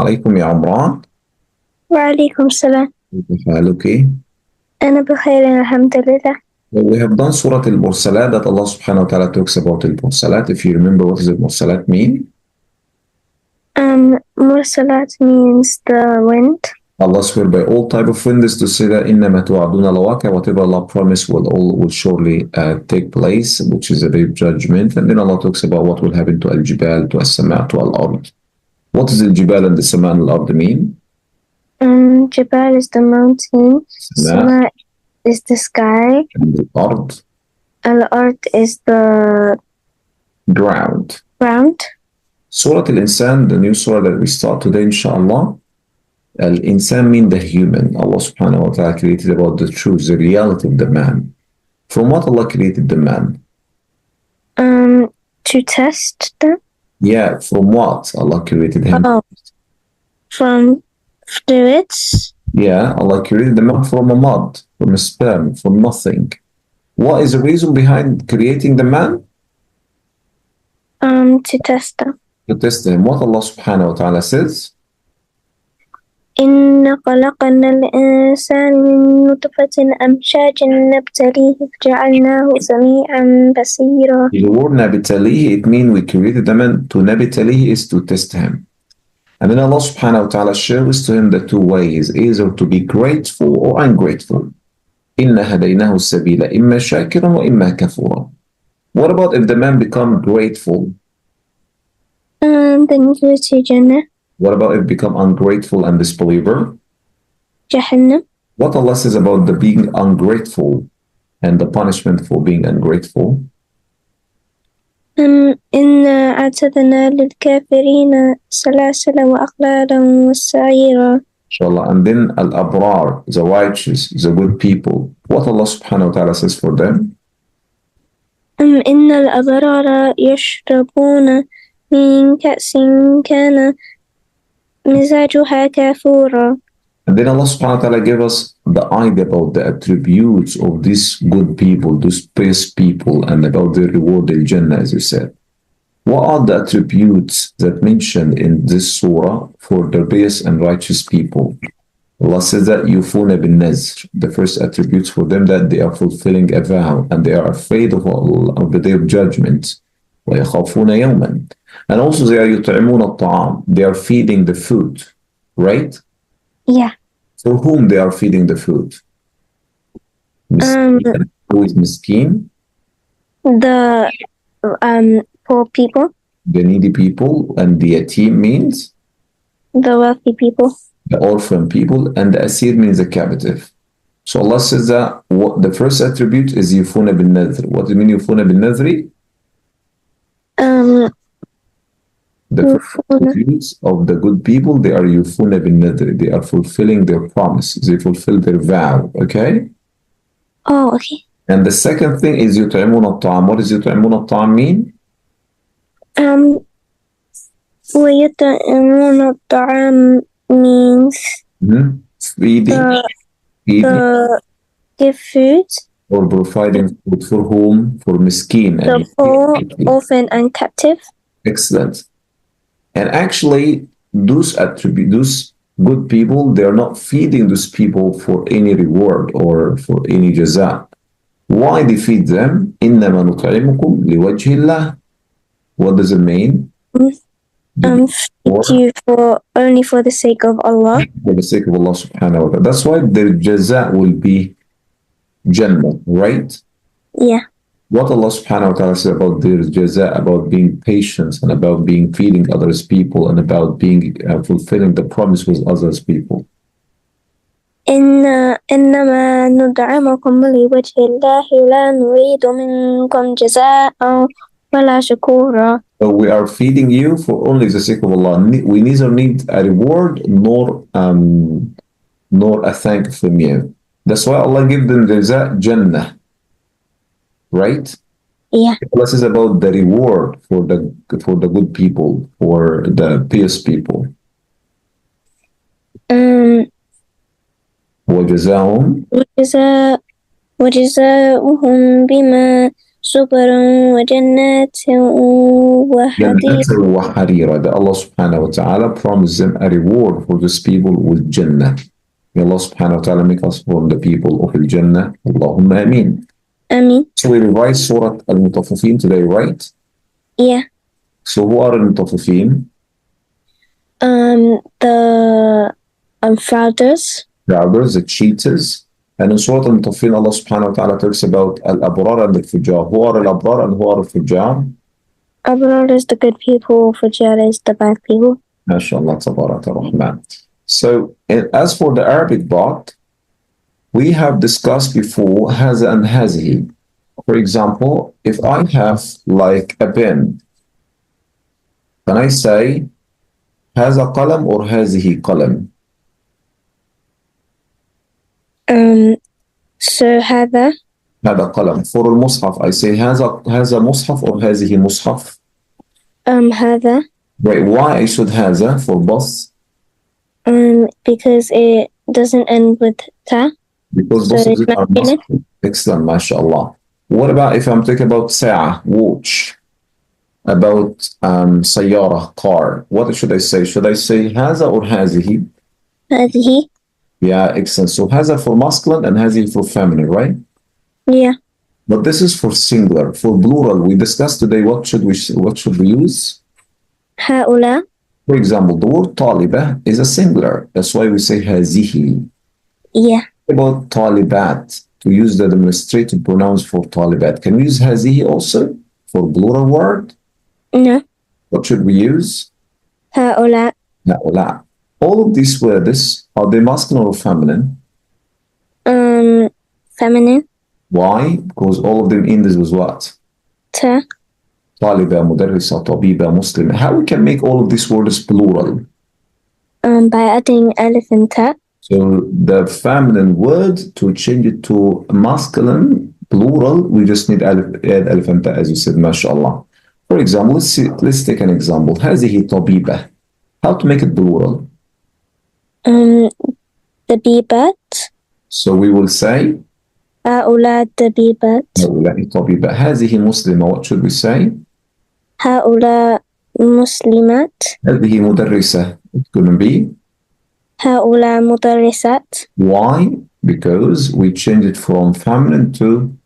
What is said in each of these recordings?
عليكم يا عمران. وعليكم السلام. كيف حالك؟ أنا بخير الحمد لله. Well, we have done Surah Al-Mursalat that Allah subhanahu wa ta'ala talks about Al-Mursalat. If you remember, what does Al-Mursalat mean? Mursalat means the wind. Allah swear by all type of winds to say that إِنَّمَا تُوعَدُونَ لَوَاقِعٌ, whatever Allah promised will surely take place, which is a big judgment. And then Allah talks about what will happen to Al-Jibal, to As-Sama', to Al-Ard. What does Al-Jibal and the Sama' and Al-Ard mean? Jibal is the mountain. Sama is the sky. And Al-Ard? Al-Ard is the ground. Surah Al-Insan, the new surah that we start today, inshallah. Al-Insan means the human. Allah subhanahu wa ta'ala created about the truth, the reality of the man. From what Allah created the man? To test them. Yeah, from what Allah created him? From fluids. Yeah, Allah created the man from a mud, from a sperm, from nothing. What is the reason behind creating the man? To test them. To test him. What Allah subhanahu wa ta'ala says? إِنَّا خَلَقْنَا الْإِنسَانَ مِن نُطْفَةٍ أَمْشَاجٍ نَبْتَلِيهِ فَجَعَلْنَاهُ سَمِيعًا بَصِيرًا. The word نَبْتَلِيهِ, it means we created the man. To نَبْتَلِيهِ is to test him. And then Allah subhanahu wa ta'ala shows to him the two ways, either to be grateful or ungrateful. إِنَّا هَدَيْنَاهُ السَّبِيلَ إِمَّا شَاكِرًا وَإِمَّا كَفُورًا. What about if the man become grateful? Then you go to Jannah. What about if become ungrateful and disbeliever? Jahannam. What Allah says about the being ungrateful and the punishment for being ungrateful? إِنَّا أَعْتَدْنَا لِلْكَافِرِينَ سَلَاسِلَ وَأَغْلَالًا وَسَعِيرًا. Inshallah. And then Al-Abrar, the righteous, the good people. What Allah subhanahu wa ta'ala says for them? إِنَّ الْأَبْرَارَ يَشْرَبُونَ مِنْ كَأْسٍ كَانَ مِزَاجُهَا كَافُورًا. And then Allah subhanahu wa ta'ala gave us the idea about the attributes of these good people, these pious people, and about their reward in Jannah, as you said. What are the attributes that mentioned in this surah for the pious and righteous people? Allah says that yufuna bin nazr. The first attributes for them that they are fulfilling a vow and they are afraid of the day of judgment. وَيَخَافُونَ يَوْمًا. And also they are يُطْعِمُونَ الطَّعَامِ. They are feeding the food, right? Yeah. For whom they are feeding the food? Miskin. Who is miskin? The poor people. The needy people. And the yatim means? The wealthy people. The orphan people. And the asir means the captive. So Allah says that the first attribute is yufuna bin nadhr. What do you mean yufuna bin nadhri? The first attributes of the good people, they are yufuna bin nadhr. They are fulfilling their promise. They fulfill their vow. Okay? Oh, okay. And the second thing is yut'imuna at-ta'am. What does yut'imuna at-ta'am mean? وَيُطْعِمُونَ الطَّعَامَ means feeding. Give food. Or providing food for whom? For miskin. The poor, orphan, and captive. Excellent. And actually, those attributes, those good people, they are not feeding those people for any reward or for any jaza. Why they feed them? إِنَّمَا نُطْعِمُكُمْ لِوَجْهِ اللَّهِ. What does it mean? Feed you only for the sake of Allah. For the sake of Allah subhanahu wa ta'ala. That's why their jaza will be Jannah, right? Yeah. What Allah subhanahu wa ta'ala says about their jaza, about being patient and about being feeding others people and about being fulfilling the promise with others people. إنما ندعمكم لوجه الله لا نريد منكم جزاء ولا شكورا. So we are feeding you for only the sake of Allah. We neither need a reward nor a thank from you. That's why Allah gave them jaza Jannah. Right? Yeah. Allah says about the reward for the good people, for the pious people. وجزاؤهم بما سبل وجنات وحديد. Jannah wa harira. That Allah subhanahu wa ta'ala promised them a reward for these people with Jannah. May Allah subhanahu wa ta'ala make us from the people of Jannah. Allahumma ameen. آمين. So we revise Surah Al-Mutaffifin today, right? Yeah. So who are Al-Mutaffifin? The frauders. The cheaters. And in Surah Al-Mutaffifin, Allah subhanahu wa ta'ala talks about Al-Abrar and Al-Fujjar. Who are Al-Abrar and who are Al-Fujjar? Abrar is the good people, Fujjar is the bad people. MashaAllah, tabarak ar-Rahman. So, as for the Arabic part, we have discussed before haza and hazihi. For example, if I have like a pen, can I say haza qalam or hazihi qalam? So هذا qalam. For al-mushaf, I say haza mushaf or hazihi mushaf? هذا. Right, why I should haza for both? Because it doesn't end with ta. Because so both of them are masculine. masculine. Excellent, mashallah. What about if I'm talking about sa'a, watch? About sayyara, car. What should I say? Should I say haza or hazihi? هذه. Yeah, excellent. So haza for masculine and hazihi for feminine, right? Yeah. But this is for singular. For plural, we discussed today what should we use? هؤلاء. For example, the word taliba is a singular. That's why we say hazihi. Yeah. About talibat, to use the demonstrative pronouns for talibat. Can we use hazihi also for plural word? No. What should we use? هؤلاء. هؤلاء. All of these words, are they masculine or feminine? Feminine. Why? Because all of them end with what? Ta. طالبة, مدرسة, طبيبة, Muslim. How we can make all of these words plural? By adding alif and ta. So the feminine word, to change it to masculine plural, we just need add alif and ta, as you said, mashallah. For example, let's take an example. هذه طبيبة. How to make it plural? طبيبات. So we will say هؤلاء طبيبات. هؤلاء طبيبة. هذه مسلمة. What should we say? هؤلاء مسلمات. هذه مدرسة. It couldn't be. هؤلاء مدرسات. Why? Because we changed it from feminine to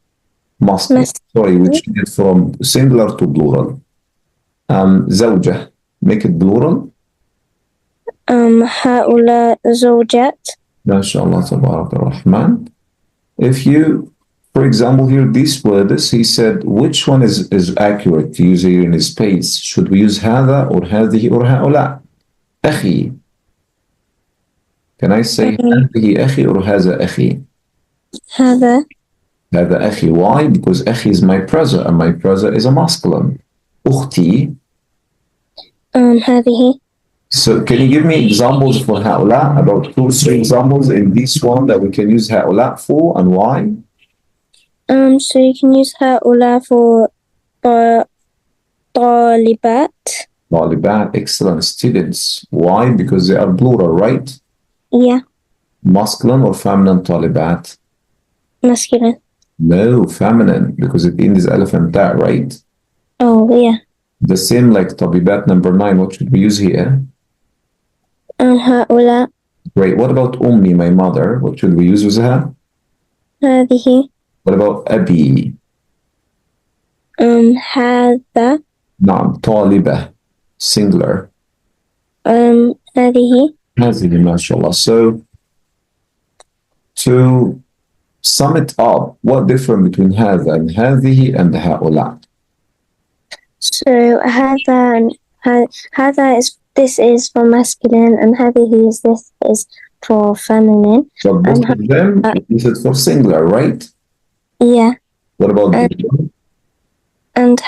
masculine. Sorry, we changed it from singular to plural. زوجة. Make it plural. هؤلاء زوجات. MashaAllah, tabarak ar-Rahman. If you, for example, here these words, he said, which one is accurate to use here in his space? Should we use هذا or هذه or هؤلاء? أخي. Can I say هذه أخي or هذا أخي? هذا. هذا أخي. Why? Because أخي is my brother and my brother is a masculine. أختي. هذه. So can you give me examples for هؤلاء? About 2 or 3 examples in this one that we can use هؤلاء for and why? So you can use هؤلاء for طالبات. طالبات, excellent students. Why? Because they are plural, right? Yeah. Masculine or feminine طالبات? Masculine. No, feminine, because it ends alif and ta, right? Oh, yeah. The same like طبيبات number 9. What should we use here? هؤلاء. Great. What about أمي, my mother? What should we use with her? هذه. What about أبي? هذا. نعم, طالبة, singular. هذه. هذه, mashallah. So, to sum it up, what difference between هذا and هذه and هؤلاء? So هذا is, this is for masculine, and هذه is, this is for feminine. So both of them is it for singular, right? Yeah. What about this one? And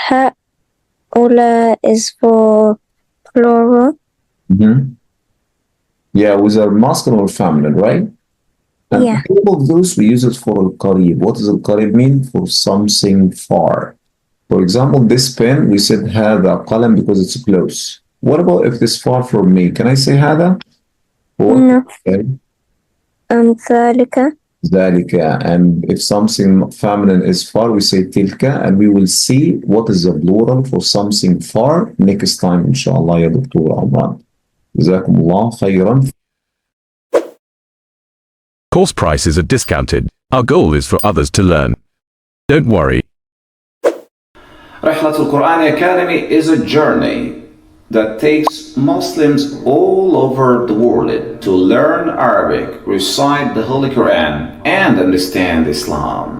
هؤلاء is for plural. Mm-hmm. Yeah, with a masculine or feminine, right? And Yeah. all of those we use it for al-qarib. What does al-qarib mean? For something far. For example, this pen, we said هذا قلم because it's close. What about if it's far from me? Can I say هذا? Or, No. okay. ذلك. ذلك. And if something feminine is far, we say tilka, and we will see what is the plural for something far next time, inshallah, يا دكتور عمران. جزاكم الله خيرا. Course prices are discounted. Our goal is for others to learn. Don't worry. Rihlatul Quran Academy is a journey that takes Muslims all over the world to learn Arabic, recite the Holy Quran, and understand Islam.